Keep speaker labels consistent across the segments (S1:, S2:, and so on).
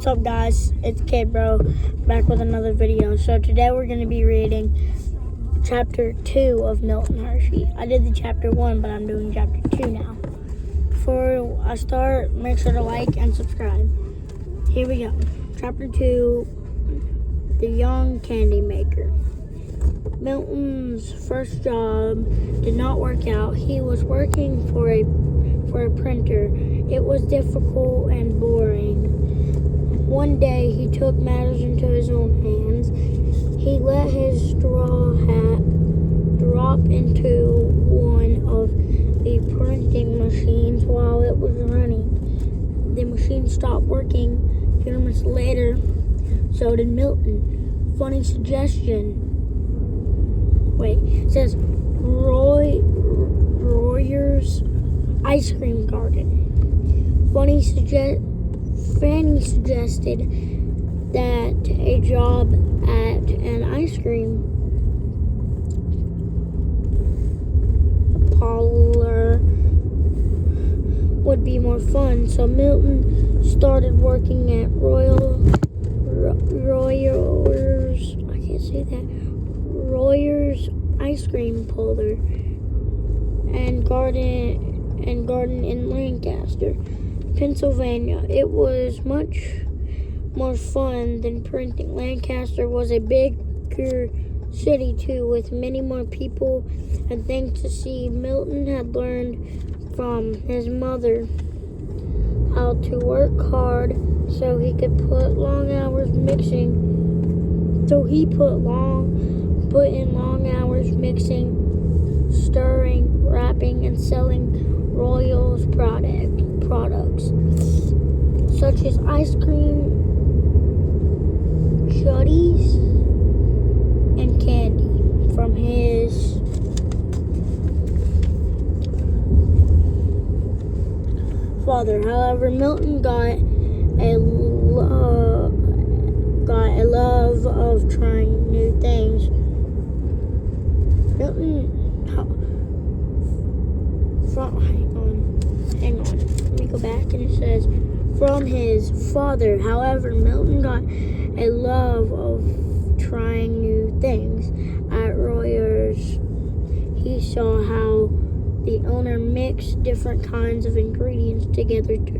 S1: What's up, guys? It's Kid Bro back with another video. So today we're going to be reading chapter 2 of Milton Hershey. I did the chapter 1, but I'm doing chapter 2 now. Before I start, make sure to like and subscribe. Here we go. Chapter 2, The Young Candy Maker. Milton's first job did not work out. He was working for a printer. It was difficult and boring. One day he took matters into his own hands. He let his straw hat drop into one of the printing machines while it was running. The machine stopped working. A few minutes later, so did Milton. Funny suggestion. It says Royer's ice cream garden. Fanny suggested that a job at an ice cream parlor would be more fun, so Milton started working at Royer's ice cream parlor and garden in Lancaster, Pennsylvania. It was much more fun than printing. Lancaster was a bigger city too, with many more people and things to see. Milton had learned from his mother how to work hard so he could put long hours mixing. So he put in long hours mixing, stirring, wrapping, and selling Royal's products, such as ice cream, chutneys, and candy from his father. However, Milton got a love of trying new things. Hang on. Let me go back, and it says from his father. However, Milton got a love of trying new things. At Royer's, he saw how the owner mixed different kinds of ingredients together to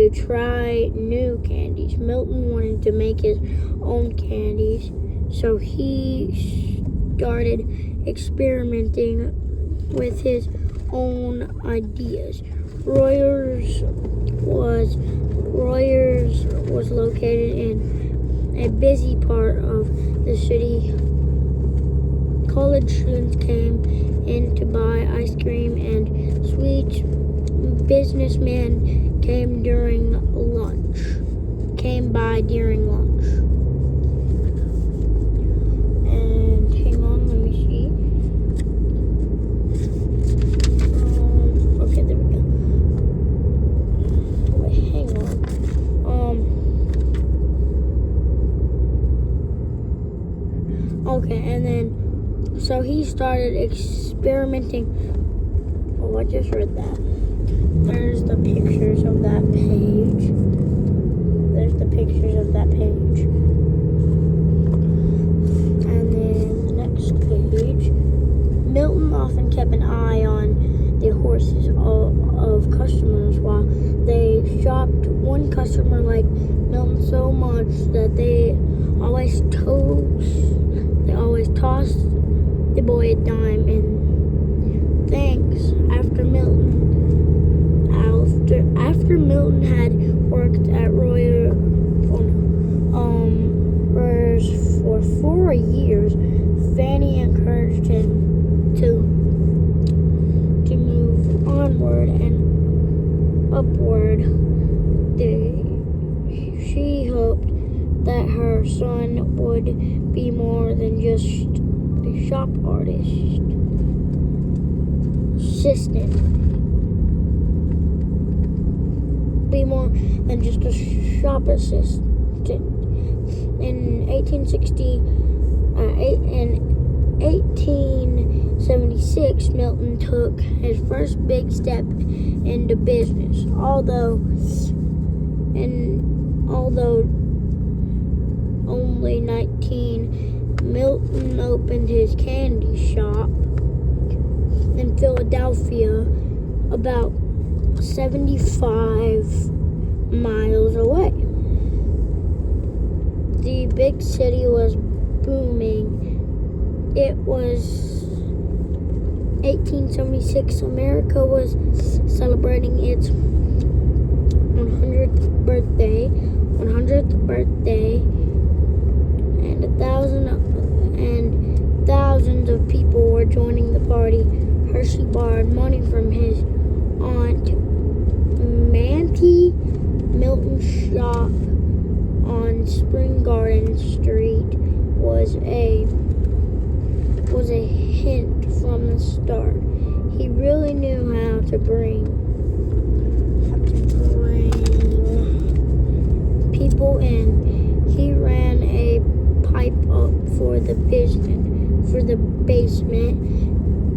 S1: try new candies. Milton wanted to make his own candies, so he started experimenting with his own ideas. Royer's was located in a busy part of the city. College students came in to buy ice cream and sweets. Businessmen came by during lunch. And hang on, let me see. Okay, there we go. Wait, hang on. Okay, and then so he started experimenting. Oh, I just read that. There's the pictures of that page. And then the next page. Milton often kept an eye on the horses of customers while they shopped. One customer liked Milton so much that they always tossed the boy a dime in thanks. After Milton had worked at Royer's for 4 years, Fanny encouraged him to move onward and upward. She hoped that her son would be more than just a shop assistant. Be more than just a shop assistant. In 1876, Milton took his first big step into business. Although in although only 19, Milton opened his candy shop in Philadelphia, about 75 miles away. The big city was booming. It was 1876. America was celebrating its 100th birthday, and thousands of people were joining the party. Hershey borrowed money from his aunt Manty. Milton's shop on Spring Garden Street was a hint from the start. He really knew how to bring people in. He ran a pipe up for the basement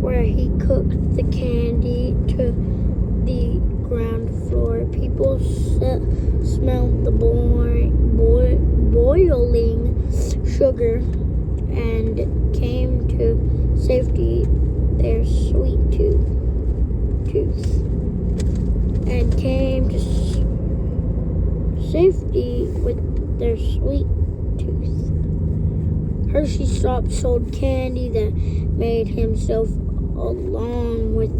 S1: where he cooked the candy to the ground floor. People smelled the boiling sugar and came to safety their sweet tooth. And came to safety with their sweet tooth. Hershey shop sold candy that made himself along with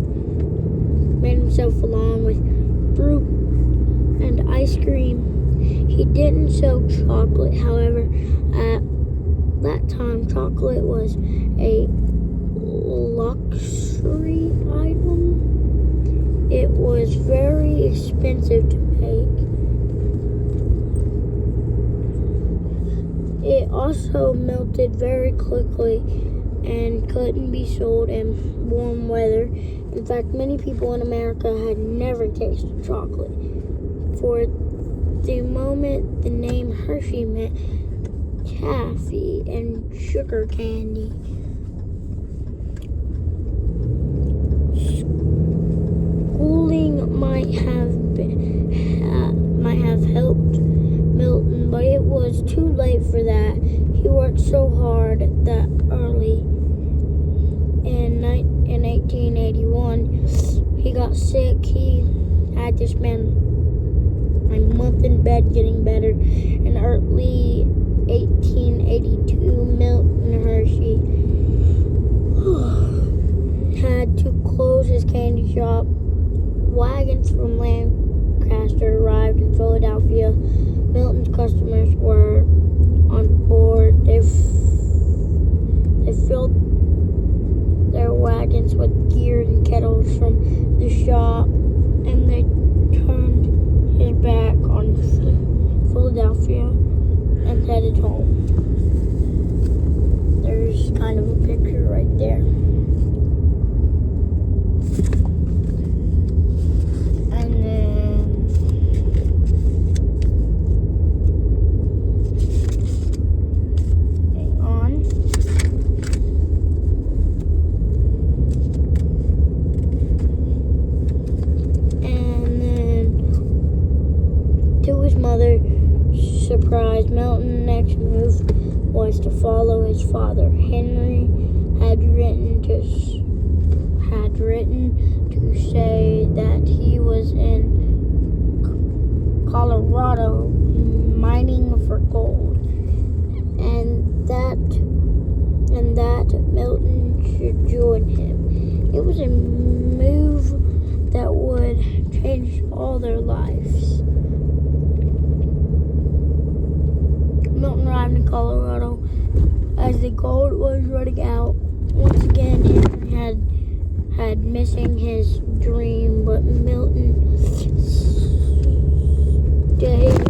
S1: fruit and ice cream. He didn't sell chocolate, however. At that time, chocolate was a luxury item. It was very expensive to make. It also melted very quickly and couldn't be sold in warm weather. In fact, many people in America had never tasted chocolate. For the moment, the name Hershey meant taffy and sugar candy. Schooling might have helped Milton, but it was too late for that. He worked so hard that early in 1881 he got sick. He had to spend a month in bed getting better. In early 1882, Milton Hershey had to close his candy shop. Wagons from Lancaster arrived in Philadelphia. Milton's customers were on board. They filled their wagons with gear and kettles from the shop, and they turned his back on Philadelphia and headed home. There's kind of a picture right there. And then hang on. And then to his mother, surprise, Milton's next move was to follow his father. Henry had written to say that he was in Colorado mining for gold, and that Milton should join him. It was a move that would change all their lives. Milton arrived in Colorado as the gold was running out. Once again, Henry had missing his dream, but Milton stayed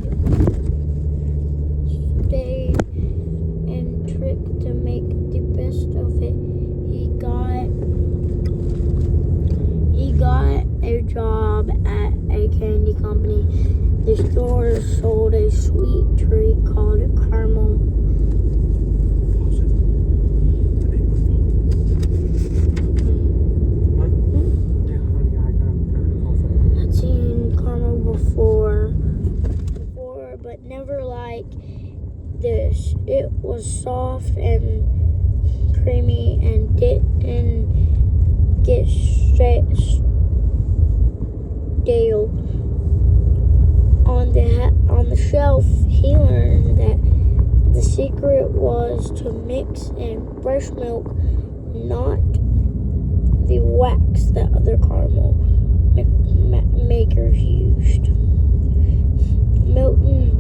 S1: and tricked to make the best of it. He got a job at a candy company. The store sold a sweet treat called caramel. I'd seen caramel before never like this. It was soft and creamy and didn't get stale. On the shelf, he learned that the secret was to mix in fresh milk, not the wax that other caramel makers used. Milton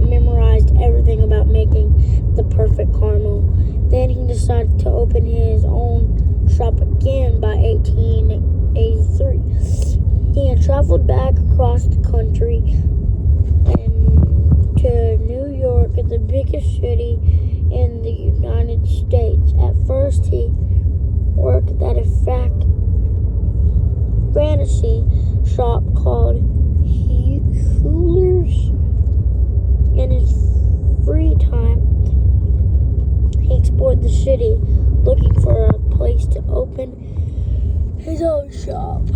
S1: memorized everything about making the perfect caramel. Then he decided to open his own shop again by 1883. He had traveled back across the country and to New York, the biggest city in the United States. At first, he worked at a fantasy shop called Hewler's. In his free time, he explored the city, looking for a place to open his own shop.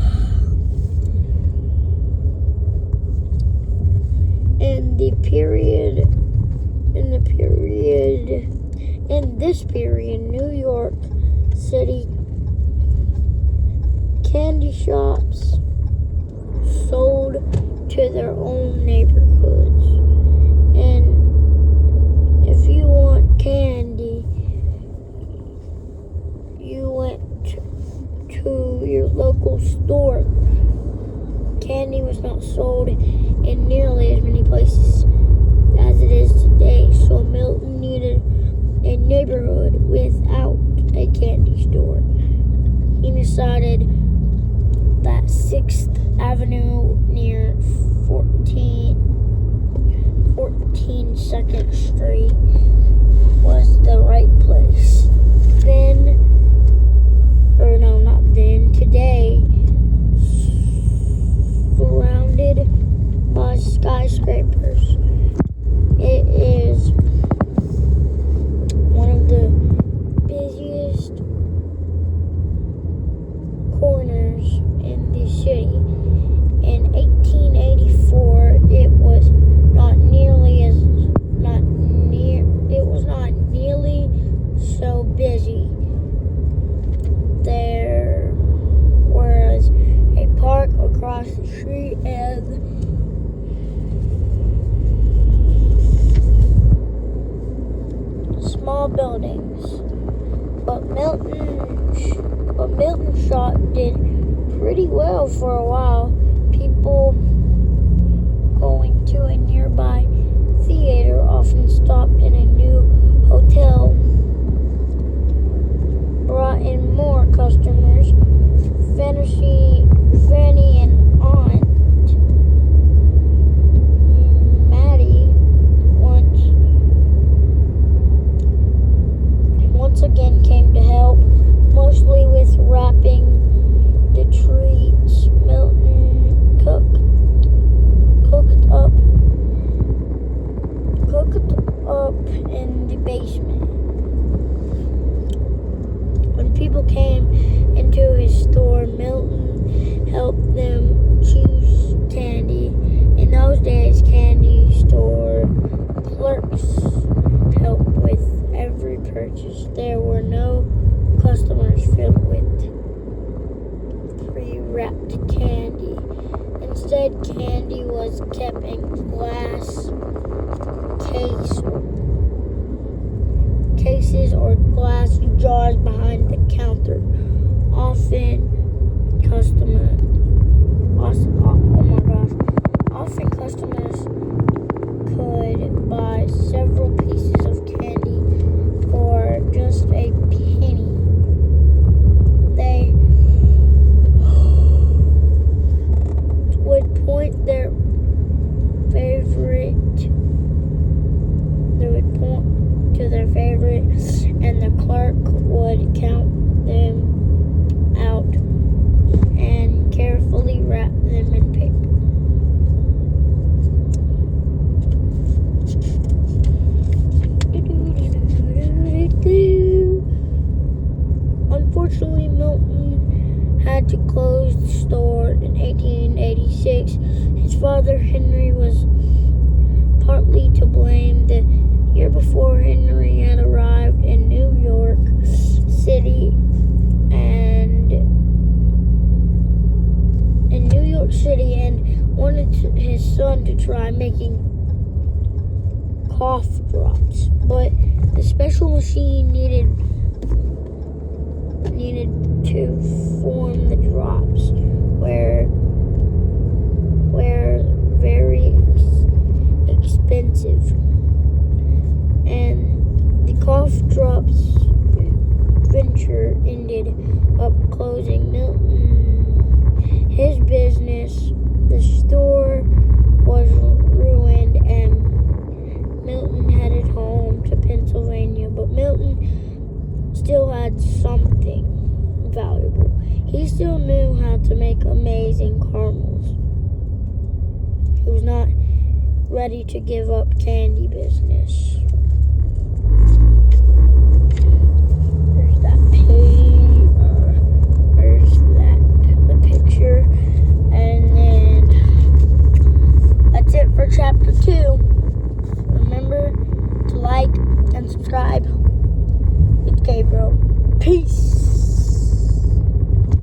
S1: In this period, New York City candy shops sold to their own neighborhoods. And if you want candy, you went to your local store. Candy was not sold in nearly as many places as it is today, so Milton needed a neighborhood without a candy store. He decided that 6th Avenue near 14-2nd Street was the right place. Today, surrounded by skyscrapers, it is one of the busiest corners in the city. In 1884, it was not nearly so busy. There was a park across the street and small buildings. But Milton's shop did pretty well for a while. People going to a nearby theater often stopped in a new hotel, brought in more customers. Fanny and Aunt Maddie once again came to help, mostly with wrapping the treats Milton cooked up in the basement. When people came into his store, Milton helped them choose candy. In those days, candy store clerks helped with every purchase. There were no customers filled with pre-wrapped candy. Instead, candy was kept in glass cases or glass jars behind the counter. Often customers could buy several pieces of candy for just a penny. They would point to their favorite, and the clerk would count them out and carefully wrap them in paper. Unfortunately, Milton had to close the store in 1886. His father, Henry, was partly partly to blame. The year before, Henry had arrived in New York City and wanted his son to try making cough drops, but the special machine needed to form the drops were very expensive, and the cough drops venture ended up closing. His business, the store, was ruined, and Milton headed home to Pennsylvania. But Milton still had something valuable. He still knew how to make amazing caramels. He was not ready to give up candy business. There's that page. There's the picture. And then that's it for chapter 2. Remember to like and subscribe. It's Gabriel. Peace.